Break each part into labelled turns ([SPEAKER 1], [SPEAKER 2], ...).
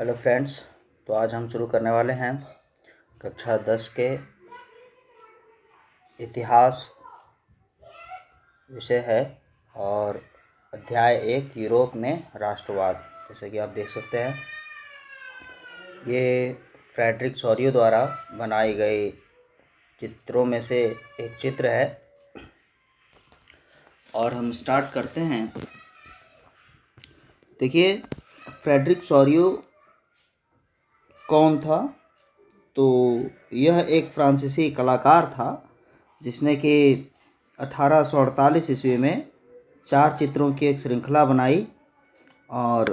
[SPEAKER 1] Hello friends. तो आज हम शुरू करने वाले हैं कक्षा 10 के इतिहास विषय है और अध्याय 1 यूरोप में राष्ट्रवाद। जैसे कि आप देख सकते हैं ये फ्रेडरिक सॉरियो द्वारा बनाई गई चित्रों में से एक चित्र है और हम स्टार्ट करते हैं। देखिए, फ्रेडरिक सॉरियो कौन था? तो यह एक फ्रांसीसी कलाकार था जिसने कि 1848 ईस्वी में 4 चित्रों की एक श्रृंखला बनाई और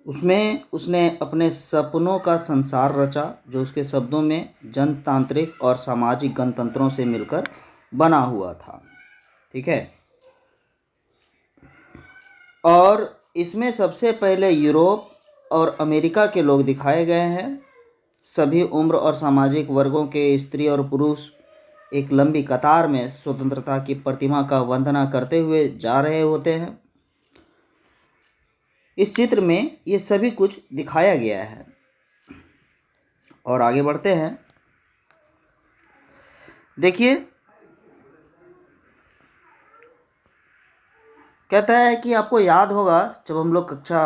[SPEAKER 1] उसमें उसने अपने सपनों का संसार रचा, जो उसके शब्दों में जनतांत्रिक और सामाजिक गणतंत्रों से मिलकर बना हुआ था। ठीक है। और इसमें सबसे पहले यूरोप और अमेरिका के लोग दिखाए गए हैं। सभी उम्र और सामाजिक वर्गों के स्त्री और पुरुष एक लंबी कतार में स्वतंत्रता की प्रतिमा का वंदना करते हुए जा रहे होते हैं। इस चित्र में ये सभी कुछ दिखाया गया है। और आगे बढ़ते हैं। देखिए, कहता है कि आपको याद होगा जब हम लोग कक्षा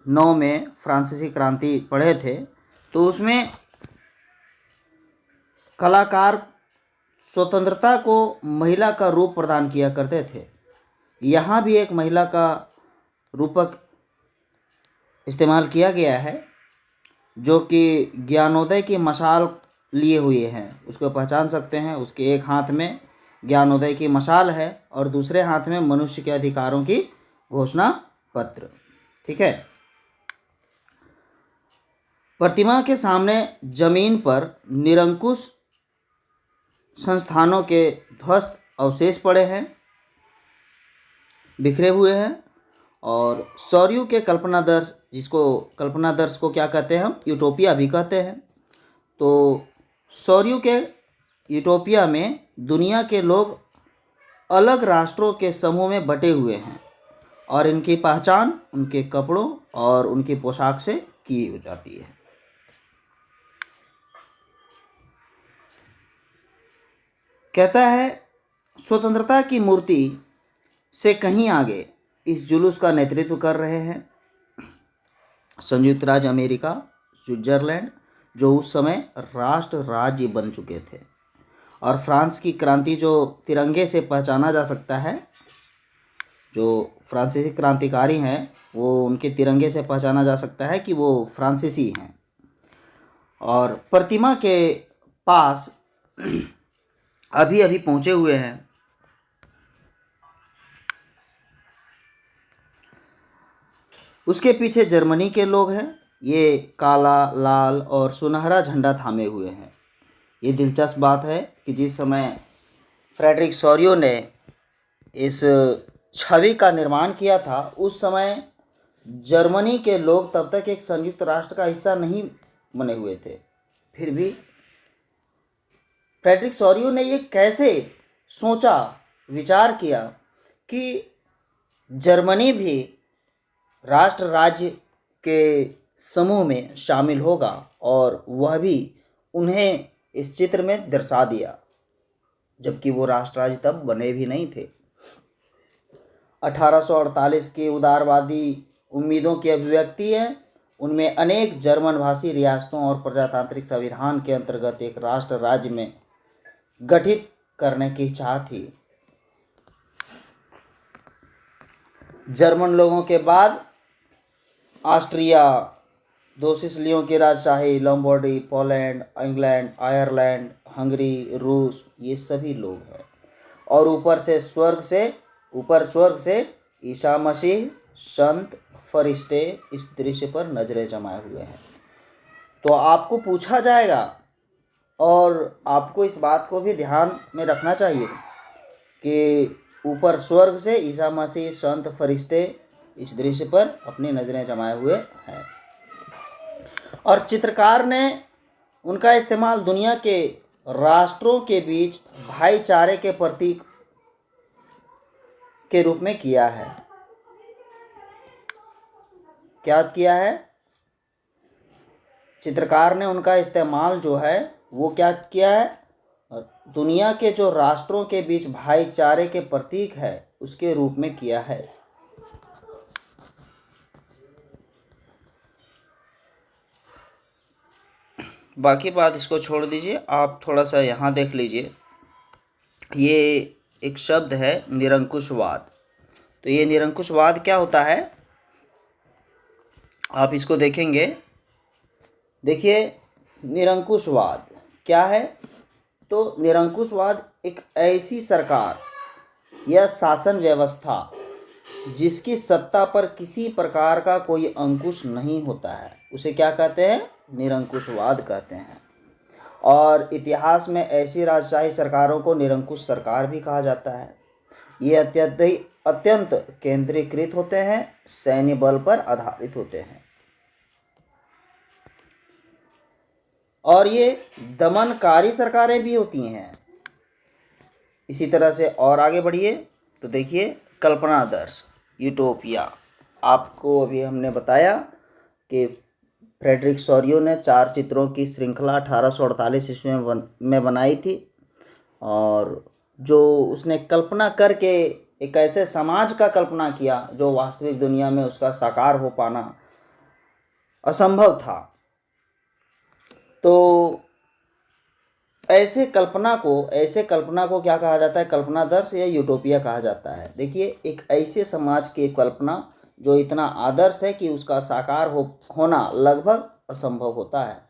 [SPEAKER 1] 9 में फ्रांसीसी क्रांति पढ़े थे तो उसमें कलाकार स्वतंत्रता को महिला का रूप प्रदान किया करते थे। यहाँ भी एक महिला का रूपक इस्तेमाल किया गया है जो कि ज्ञानोदय की मशाल लिए हुए हैं। उसको पहचान सकते हैं। उसके एक हाथ में ज्ञानोदय की मशाल है और दूसरे हाथ में मनुष्य के अधिकारों की घोषणा पत्र। ठीक है। प्रतिमा के सामने जमीन पर निरंकुश संस्थानों के ध्वस्त अवशेष पड़े हैं, बिखरे हुए हैं। और सॉरियो के कल्पनादर्श, जिसको कल्पनादर्श को क्या कहते हैं हम, यूटोपिया भी कहते हैं। तो सॉरियो के यूटोपिया में दुनिया के लोग अलग राष्ट्रों के समूह में बटे हुए हैं और इनकी पहचान उनके कपड़ों और उनकी पोशाक से की हो जाती है। कहता है स्वतंत्रता की मूर्ति से कहीं आगे इस जुलूस का नेतृत्व कर रहे हैं संयुक्त राज्य अमेरिका, स्विट्जरलैंड, जो उस समय राष्ट्र राज्य बन चुके थे, और फ्रांस की क्रांति जो तिरंगे से पहचाना जा सकता है। जो फ्रांसीसी क्रांतिकारी हैं वो उनके तिरंगे से पहचाना जा सकता है कि वो फ्रांसीसी हैं। और प्रतिमा के पास अभी अभी पहुंचे हुए हैं उसके पीछे जर्मनी के लोग हैं। ये काला, लाल और सुनहरा झंडा थामे हुए हैं। ये दिलचस्प बात है कि जिस समय फ्रेडरिक सॉरियो ने इस छवि का निर्माण किया था उस समय जर्मनी के लोग तब तक एक संयुक्त राष्ट्र का हिस्सा नहीं बने हुए थे। फिर भी फ्रेडरिक सॉरियो ने ये कैसे सोचा, विचार किया कि जर्मनी भी राष्ट्र राज्य के समूह में शामिल होगा, और वह भी उन्हें इस चित्र में दर्शा दिया, जबकि वो राष्ट्र राज्य तब बने भी नहीं थे। 1848 की उदारवादी उम्मीदों की अभिव्यक्ति है। उनमें अनेक जर्मन भाषी रियासतों और प्रजातांत्रिक संविधान के अंतर्गत एक राष्ट्र राज्य में गठित करने की इच्छा थी। जर्मन लोगों के बाद ऑस्ट्रिया, 2 सिसिलियों की राजशाही, Lombardy, Poland, England, Ireland, Hungary, रूस, ये सभी लोग हैं। और ऊपर स्वर्ग से ईसा मसीह, संत, फरिश्ते इस दृश्य पर नजरें जमाए हुए हैं। तो आपको पूछा जाएगा और आपको इस बात को भी ध्यान में रखना चाहिए कि ऊपर स्वर्ग से ईसा मसीह, संत, फरिश्ते इस दृश्य पर अपनी नजरें जमाए हुए हैं। और चित्रकार ने उनका इस्तेमाल दुनिया के राष्ट्रों के बीच भाईचारे के प्रतीक के रूप में किया है। क्या किया है, चित्रकार ने उनका इस्तेमाल जो है वो क्या किया है, दुनिया के जो राष्ट्रों के बीच भाईचारे के प्रतीक है उसके रूप में किया है। बाकी बात इसको छोड़ दीजिए, आप थोड़ा सा यहाँ देख लीजिए। ये एक शब्द है निरंकुशवाद। तो ये निरंकुशवाद क्या होता है, आप इसको देखेंगे। देखिए निरंकुशवाद क्या है, तो निरंकुशवाद एक ऐसी सरकार या शासन व्यवस्था जिसकी सत्ता पर किसी प्रकार का कोई अंकुश नहीं होता है, उसे क्या कहते हैं, निरंकुशवाद कहते हैं। और इतिहास में ऐसी राजशाही सरकारों को निरंकुश सरकार भी कहा जाता है। ये अत्यंत केंद्रीकृत होते हैं, सैन्य बल पर आधारित होते हैं, और ये दमनकारी सरकारें भी होती हैं। इसी तरह से और आगे बढ़िए तो देखिए कल्पनादर्श, यूटोपिया। आपको अभी हमने बताया कि फ्रेडरिक सॉरियो ने 4 चित्रों की श्रृंखला 1848 ईस्वी में बनाई थी, और जो उसने कल्पना करके एक ऐसे समाज का कल्पना किया जो वास्तविक दुनिया में उसका साकार हो पाना असंभव था। तो ऐसे कल्पना को क्या कहा जाता है, कल्पनादर्श या यूटोपिया कहा जाता है। देखिए एक ऐसे समाज की कल्पना जो इतना आदर्श है कि उसका साकार होना लगभग असंभव होता है,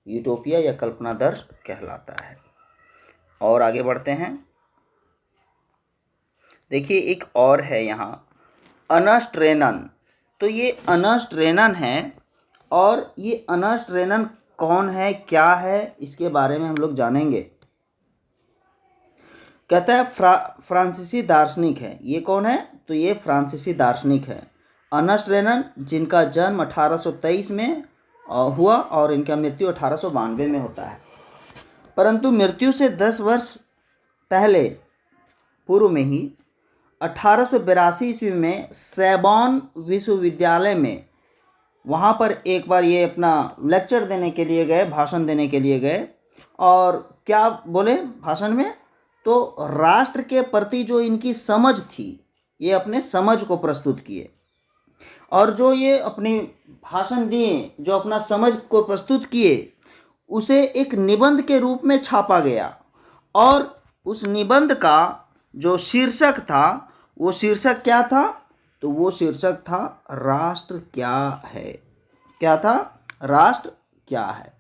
[SPEAKER 1] यूटोपिया या कल्पनादर्श कहलाता है। और आगे बढ़ते हैं। देखिए एक और है यहाँ अर्नेस्ट रेनन। तो ये अर्नेस्ट रेनन है, और ये अर्नेस्ट रेनन कौन है, क्या है, इसके बारे में हम लोग जानेंगे। कहता है फ्रांसीसी दार्शनिक है। ये कौन है, तो ये फ्रांसीसी दार्शनिक है अर्नेस्ट रेनन, जिनका जन्म 1823 में हुआ और इनका मृत्यु 1892 में होता है। परंतु मृत्यु से 10 वर्ष पहले पूर्व में ही 1882 ईस्वी में सैबॉन विश्वविद्यालय में वहाँ पर एक बार ये अपना लेक्चर देने के लिए गए, भाषण देने के लिए गए, और क्या बोले भाषण में, तो राष्ट्र के प्रति जो इनकी समझ थी, ये अपने समझ को प्रस्तुत किए, और जो ये अपनी भाषण दिए, जो अपना समझ को प्रस्तुत किए, उसे एक निबंध के रूप में छापा गया। और उस निबंध का जो शीर्षक था, वो शीर्षक क्या था, तो वो शीर्षक था राष्ट्र क्या है। क्या था, राष्ट्र क्या है।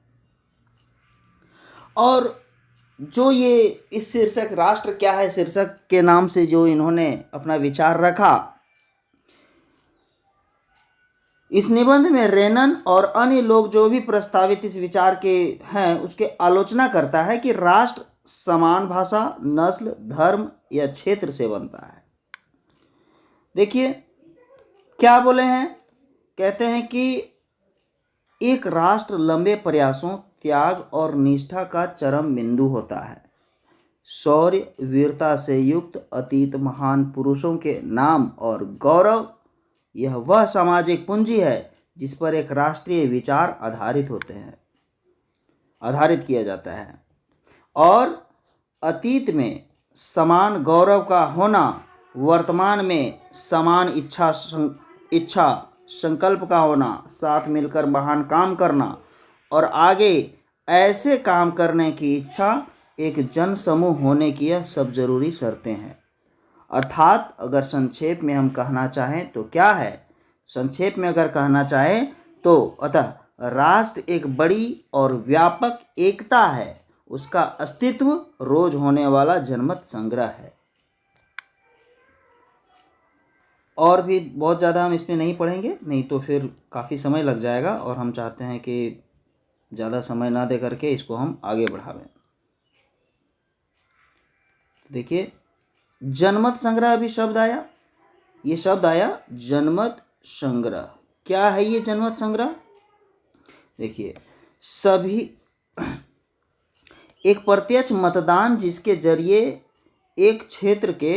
[SPEAKER 1] और जो ये इस शीर्षक राष्ट्र क्या है शीर्षक के नाम से जो इन्होंने अपना विचार रखा, इस निबंध में रेनन और अन्य लोग जो भी प्रस्तावित इस विचार के हैं उसके आलोचना करता है कि राष्ट्र समान भाषा, नस्ल, धर्म या क्षेत्र से बनता है। देखिए क्या बोले हैं, कहते हैं कि एक राष्ट्र लंबे प्रयासों, त्याग और निष्ठा का चरम बिंदु होता है। शौर्य, वीरता से युक्त अतीत महान पुरुषों के नाम और गौरव, यह वह सामाजिक पूंजी है जिस पर एक राष्ट्रीय विचार आधारित किया जाता है। और अतीत में समान गौरव का होना, वर्तमान में समान इच्छा संकल्प का होना, साथ मिलकर महान काम करना और आगे ऐसे काम करने की इच्छा, एक जन समूह होने की यह सब जरूरी शर्तें हैं। अर्थात अगर संक्षेप में हम कहना चाहें तो क्या है, संक्षेप में अगर कहना चाहें तो अतः राष्ट्र एक बड़ी और व्यापक एकता है, उसका अस्तित्व रोज होने वाला जनमत संग्रह है। और भी बहुत ज़्यादा हम इसमें नहीं पढ़ेंगे, नहीं तो फिर काफ़ी समय लग जाएगा, और हम चाहते हैं कि ज़्यादा समय ना दे करके इसको हम आगे बढ़ावें। देखिए जनमत संग्रह अभी शब्द आया, ये शब्द आया जनमत संग्रह। क्या है ये जनमत संग्रह? देखिए सभी एक प्रत्यक्ष मतदान जिसके जरिए एक क्षेत्र के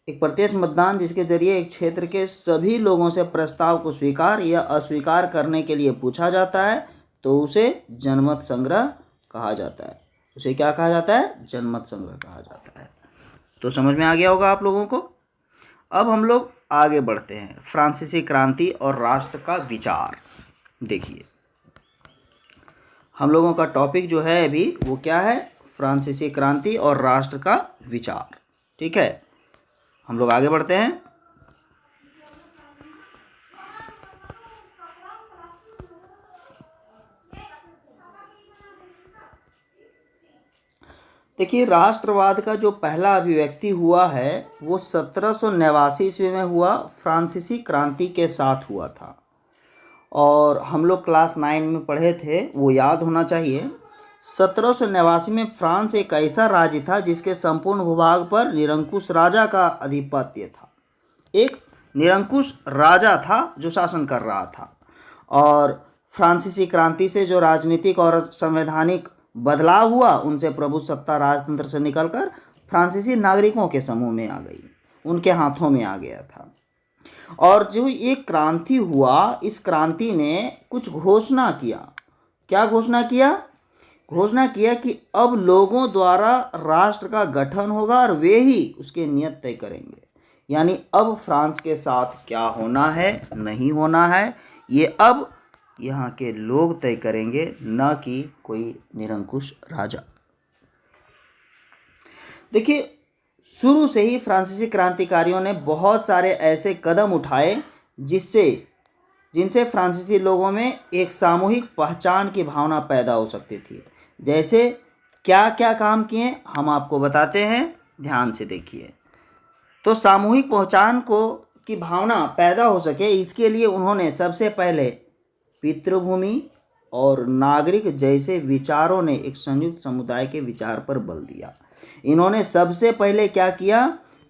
[SPEAKER 1] एक प्रत्यक्ष मतदान जिसके जरिए एक क्षेत्र के सभी लोगों से प्रस्ताव को स्वीकार या अस्वीकार करने के लिए पूछा जाता है, तो उसे जनमत संग्रह कहा जाता है। उसे क्या कहा जाता है? जनमत संग्रह कहा जाता है। तो समझ में आ गया होगा आप लोगों को। अब हम लोग आगे बढ़ते हैं। फ्रांसीसी क्रांति और राष्ट्र का विचार। देखिए, हम लोगों का टॉपिक जो है अभी वो क्या है? फ्रांसीसी क्रांति और राष्ट्र का विचार। ठीक है, हम लोग आगे बढ़ते हैं। देखिए, राष्ट्रवाद का जो पहला अभिव्यक्ति हुआ है वो 1789 ईस्वी में हुआ, फ्रांसीसी क्रांति के साथ हुआ था। और हम लोग क्लास 9 में पढ़े थे, वो याद होना चाहिए। 1789 में फ्रांस एक ऐसा राज्य था जिसके संपूर्ण भूभाग पर निरंकुश राजा का आधिपत्य था। एक निरंकुश राजा था जो शासन कर रहा था। और फ्रांसीसी क्रांति से जो राजनीतिक और संवैधानिक बदलाव हुआ, उनसे प्रभुसत्ता राजतंत्र से निकलकर फ्रांसीसी नागरिकों के समूह में आ गई, उनके हाथों में आ गया था। और जो ये क्रांति हुआ, इस क्रांति ने कुछ घोषणा किया। क्या घोषणा किया? घोषणा किया कि अब लोगों द्वारा राष्ट्र का गठन होगा और वे ही उसके नियत तय करेंगे। यानी अब फ्रांस के साथ क्या होना है, नहीं होना है, ये अब यहाँ के लोग तय करेंगे, न कि कोई निरंकुश राजा। देखिए, शुरू से ही फ्रांसीसी क्रांतिकारियों ने बहुत सारे ऐसे कदम उठाए जिनसे फ्रांसीसी लोगों में एक सामूहिक पहचान की भावना पैदा हो सकती थी। जैसे क्या क्या काम किए हम आपको बताते हैं, ध्यान से देखिए। तो सामूहिक पहचान की भावना पैदा हो सके, इसके लिए उन्होंने सबसे पहले पितृभूमि और नागरिक जैसे विचारों ने एक संयुक्त समुदाय के विचार पर बल दिया। इन्होंने सबसे पहले क्या किया?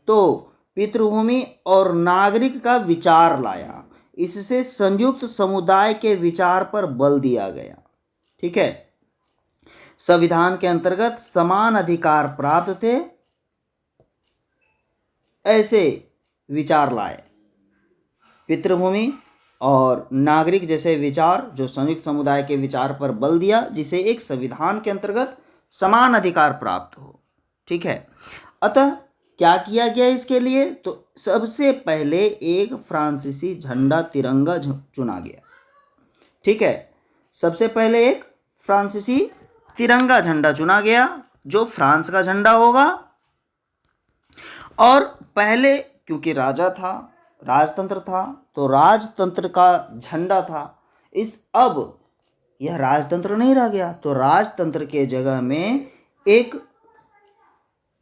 [SPEAKER 1] तो पितृभूमि और नागरिक का विचार लाया। इससे संयुक्त समुदाय के विचार पर बल दिया गया। ठीक है, संविधान के अंतर्गत समान अधिकार प्राप्त थे, ऐसे विचार लाए। पितृभूमि और नागरिक जैसे विचार जो संयुक्त समुदाय के विचार पर बल दिया, जिसे एक संविधान के अंतर्गत समान अधिकार प्राप्त हो। ठीक है, अतः क्या किया गया इसके लिए? तो सबसे पहले एक फ्रांसीसी झंडा तिरंगा चुना गया। ठीक है, सबसे पहले एक फ्रांसीसी तिरंगा झंडा चुना गया जो फ्रांस का झंडा होगा। और पहले क्योंकि राजा था, राजतंत्र था, तो राजतंत्र का झंडा था। अब यह राजतंत्र नहीं रह गया, तो राजतंत्र के जगह में एक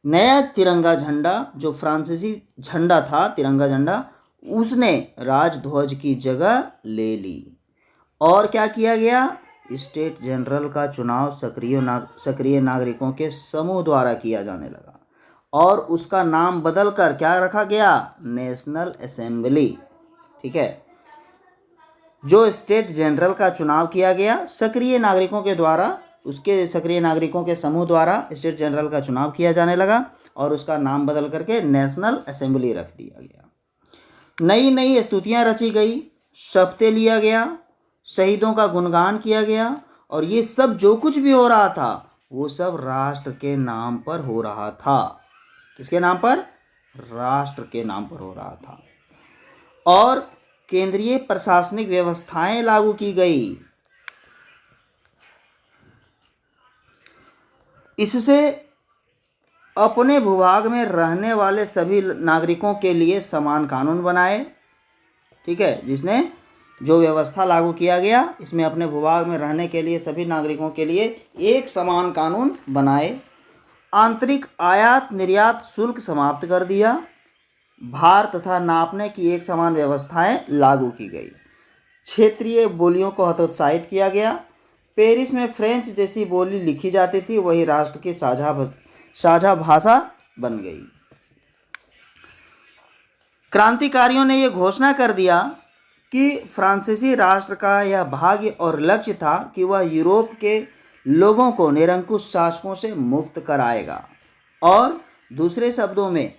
[SPEAKER 1] नया तिरंगा झंडा जो फ्रांसीसी झंडा था, तिरंगा झंडा, उसने राजध्वज की जगह ले ली। और क्या किया गया? स्टेट जनरल का चुनाव सक्रिय नागरिकों के समूह द्वारा किया जाने लगा और उसका नाम बदलकर क्या रखा गया? National assembly. ठीक है, जो स्टेट जनरल का चुनाव किया गया सक्रिय नागरिकों के द्वारा, उसके सक्रिय नागरिकों के समूह द्वारा स्टेट जनरल का चुनाव किया जाने लगा और उसका नाम बदल करके नेशनल असेंबली रख दिया गया। नई नई स्तुतियाँ रची गई, शपथें लिया गया, शहीदों का गुणगान किया गया, और ये सब जो कुछ भी हो रहा था वो सब राष्ट्र के नाम पर हो रहा था। किसके नाम पर? राष्ट्र के नाम पर हो रहा था। और केंद्रीय प्रशासनिक व्यवस्थाएं लागू की गई। इससे अपने भूभाग में रहने वाले सभी नागरिकों के लिए समान कानून बनाए। ठीक है, जिसने जो व्यवस्था लागू किया गया, इसमें अपने भूभाग में रहने के लिए सभी नागरिकों के लिए एक समान कानून बनाए। आंतरिक आयात निर्यात शुल्क समाप्त कर दिया। भार तथा नापने की एक समान व्यवस्थाएं लागू की गई। क्षेत्रीय बोलियों को हतोत्साहित किया गया। पेरिस में फ्रेंच जैसी बोली लिखी जाती थी, वही राष्ट्र की साझा भाषा बन गई। क्रांतिकारियों ने यह घोषणा कर दिया कि फ्रांसीसी राष्ट्र का यह भाग्य और लक्ष्य था कि वह यूरोप के लोगों को निरंकुश शासकों से मुक्त कराएगा। और दूसरे शब्दों में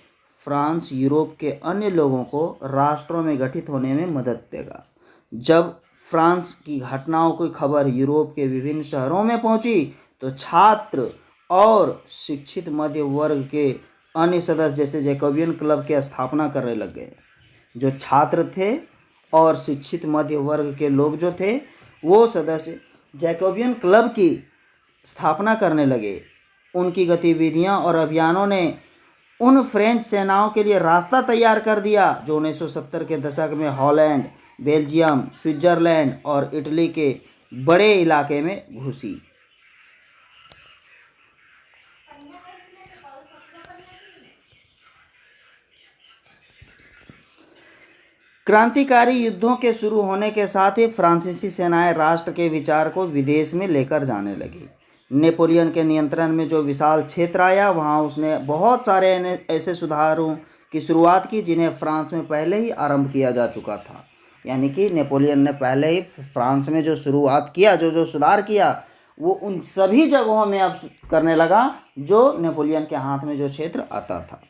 [SPEAKER 1] फ्रांस यूरोप के अन्य लोगों को राष्ट्रों में गठित होने में मदद देगा। जब फ्रांस की घटनाओं की खबर यूरोप के विभिन्न शहरों में पहुंची तो छात्र और शिक्षित मध्य वर्ग के अन्य सदस्य जैसे जैकोबियन क्लब की स्थापना करने लग गए। जो छात्र थे और शिक्षित मध्य वर्ग के लोग जो थे वो सदस्य जैकोबियन क्लब की स्थापना करने लगे। उनकी गतिविधियां और अभियानों ने उन फ्रेंच सेनाओं के लिए रास्ता तैयार कर दिया जो 1970 के दशक में हॉलैंड, बेल्जियम, स्विट्जरलैंड और इटली के बड़े इलाके में घुसी। क्रांतिकारी युद्धों के शुरू होने के साथ ही फ्रांसीसी सेनाएं राष्ट्र के विचार को विदेश में लेकर जाने लगी। नेपोलियन के नियंत्रण में जो विशाल क्षेत्र आया वहां उसने बहुत सारे ऐसे सुधारों की शुरुआत की जिन्हें फ्रांस में पहले ही आरंभ किया जा चुका था। यानी कि नेपोलियन ने पहले ही फ्रांस में जो शुरुआत किया, जो सुधार किया, वो उन सभी जगहों में अब करने लगा जो नेपोलियन के हाथ में जो क्षेत्र आता था।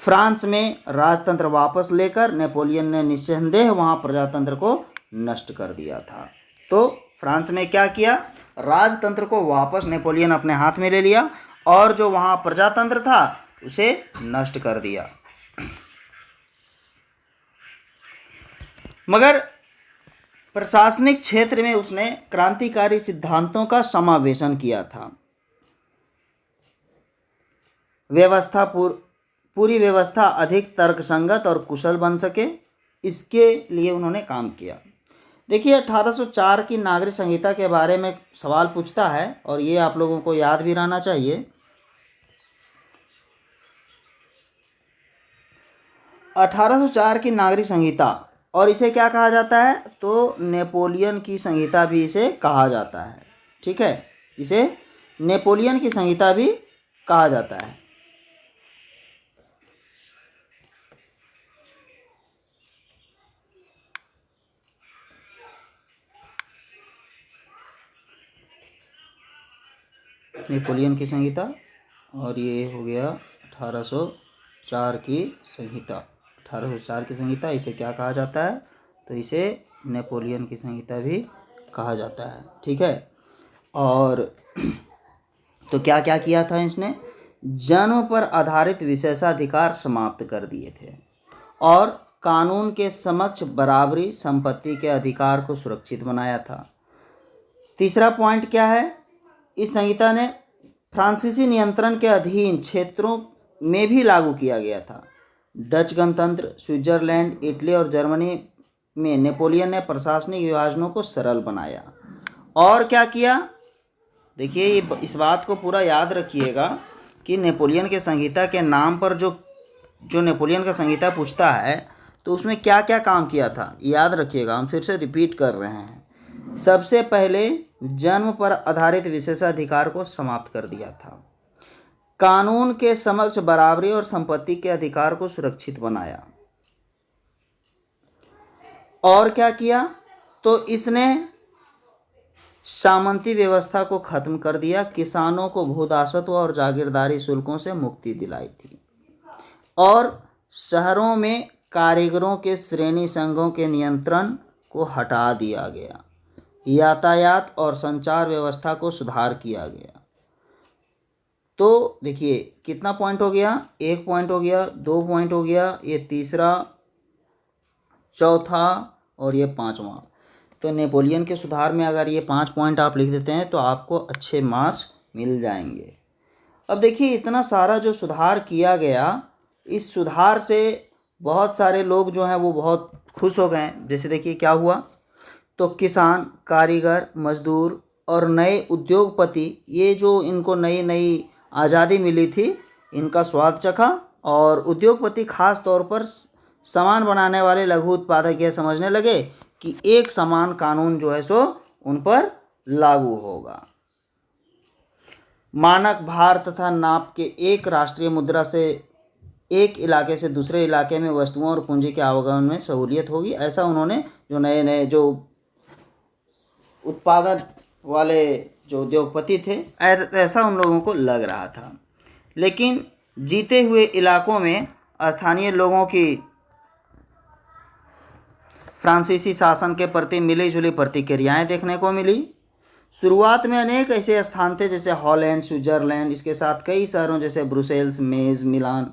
[SPEAKER 1] फ्रांस में राजतंत्र वापस लेकर नेपोलियन ने निस्संदेह वहां प्रजातंत्र को नष्ट कर दिया था। तो फ्रांस में क्या किया, राजतंत्र को वापस नेपोलियन अपने हाथ में ले लिया और जो वहां प्रजातंत्र था उसे नष्ट कर दिया। मगर प्रशासनिक क्षेत्र में उसने क्रांतिकारी सिद्धांतों का समावेशन किया था। पूरी व्यवस्था अधिक तर्कसंगत और कुशल बन सके, इसके लिए उन्होंने काम किया। देखिए 1804 की नागरिक संहिता के बारे में सवाल पूछता है और ये आप लोगों को याद भी रहना चाहिए। 1804 की नागरिक संहिता, और इसे क्या कहा जाता है, तो नेपोलियन की संहिता भी इसे कहा जाता है। ठीक है, इसे नेपोलियन की संहिता भी कहा जाता है। नेपोलियन की संहिता, और ये हो गया 1804 की संहिता। 1804 की संहिता, इसे क्या कहा जाता है, तो इसे नेपोलियन की संहिता भी कहा जाता है। ठीक है, और तो क्या क्या किया था इसने, जन्म पर आधारित विशेषाधिकार समाप्त कर दिए थे और कानून के समक्ष बराबरी संपत्ति के अधिकार को सुरक्षित बनाया था। तीसरा पॉइंट क्या है, इस संहिता ने फ्रांसीसी नियंत्रण के अधीन क्षेत्रों में भी लागू किया गया था। डच गणतंत्र, स्विट्जरलैंड, इटली और जर्मनी में नेपोलियन ने प्रशासनिक विभाजनों को सरल बनाया। और क्या किया, देखिए इस बात को पूरा याद रखिएगा कि नेपोलियन के संहिता के नाम पर जो नेपोलियन का संहिता पूछता है तो उसमें क्या क्या काम किया था, याद रखिएगा, हम फिर से रिपीट कर रहे हैं। सबसे पहले जन्म पर आधारित विशेषाधिकार को समाप्त कर दिया था, कानून के समक्ष बराबरी और संपत्ति के अधिकार को सुरक्षित बनाया। और क्या किया, तो इसने सामंती व्यवस्था को खत्म कर दिया, किसानों को भूदासत्व और जागीरदारी शुल्कों से मुक्ति दिलाई थी और शहरों में कारीगरों के श्रेणी संघों के नियंत्रण को हटा दिया गया। यातायात और संचार व्यवस्था को सुधार किया गया। तो देखिए कितना पॉइंट हो गया, 1 पॉइंट हो गया, 2 पॉइंट हो गया, ये तीसरा, चौथा और ये 5वां। तो नेपोलियन के सुधार में अगर ये 5 पॉइंट आप लिख देते हैं तो आपको अच्छे मार्क्स मिल जाएंगे। अब देखिए इतना सारा जो सुधार किया गया, इस सुधार से बहुत सारे लोग जो हैं वो बहुत खुश हो गए। जैसे देखिए क्या हुआ, तो किसान, कारीगर, मजदूर और नए उद्योगपति, ये जो इनको नई नई आज़ादी मिली थी, इनका स्वाद चखा और उद्योगपति खास तौर पर सामान बनाने वाले लघु उत्पादक ये समझने लगे कि एक समान कानून जो है सो उन पर लागू होगा। मानक भार तथा नाप के एक राष्ट्रीय मुद्रा से एक इलाके से दूसरे इलाके में वस्तुओं और पूंजी के आवागमन में सहूलियत होगी, ऐसा उन्होंने जो नए नए जो उत्पादन वाले जो उद्योगपति थे ऐसा उन लोगों को लग रहा था। लेकिन जीते हुए इलाकों में स्थानीय लोगों की फ्रांसीसी शासन के प्रति मिली जुली प्रतिक्रियाएं देखने को मिली। शुरुआत में अनेक ऐसे स्थान थे जैसे हॉलैंड, स्विट्जरलैंड, इसके साथ कई शहरों जैसे ब्रुसेल्स, मेज, मिलान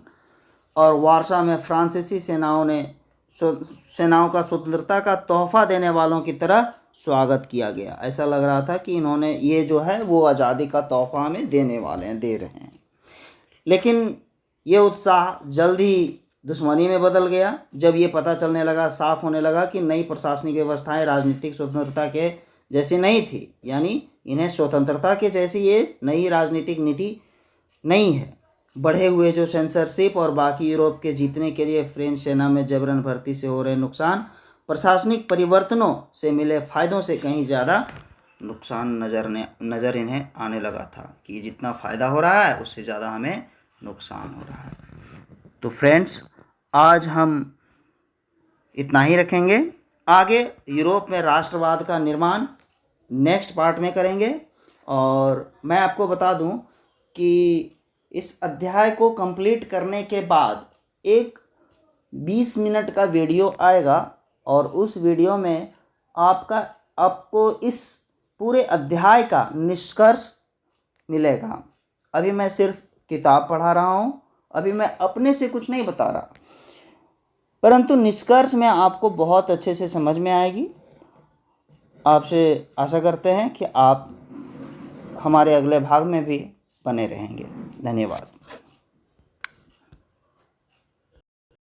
[SPEAKER 1] और वार्सा में फ्रांसीसी सेनाओं का स्वतंत्रता का तोहफा देने वालों की तरह स्वागत किया गया। ऐसा लग रहा था कि इन्होंने ये जो है वो आज़ादी का तोहफा हमें देने वाले हैं, दे रहे हैं। लेकिन ये उत्साह जल्द ही दुश्मनी में बदल गया जब ये पता चलने लगा, साफ होने लगा कि नई प्रशासनिक व्यवस्थाएं राजनीतिक स्वतंत्रता के जैसी नहीं थी, यानी इन्हें स्वतंत्रता के जैसी ये नई राजनीतिक नीति नहीं है। बढ़े हुए जो सेंसरशिप और बाकी यूरोप के जीतने के लिए फ्रेंच सेना में जबरन भर्ती से हो रहे नुकसान प्रशासनिक परिवर्तनों से मिले फायदों से कहीं ज़्यादा नुकसान नज़र इन्हें आने लगा था कि जितना फ़ायदा हो रहा है उससे ज़्यादा हमें नुकसान हो रहा है। तो फ्रेंड्स, आज हम इतना ही रखेंगे। आगे यूरोप में राष्ट्रवाद का निर्माण नेक्स्ट पार्ट में करेंगे। और मैं आपको बता दूं कि इस अध्याय को कंप्लीट करने के बाद एक 20 मिनट का वीडियो आएगा और उस वीडियो में आपको इस पूरे अध्याय का निष्कर्ष मिलेगा। अभी मैं सिर्फ किताब पढ़ा रहा हूँ, अभी मैं अपने से कुछ नहीं बता रहा, परंतु निष्कर्ष में आपको बहुत अच्छे से समझ में आएगी। आपसे आशा करते हैं कि आप हमारे अगले भाग में भी बने रहेंगे। धन्यवाद।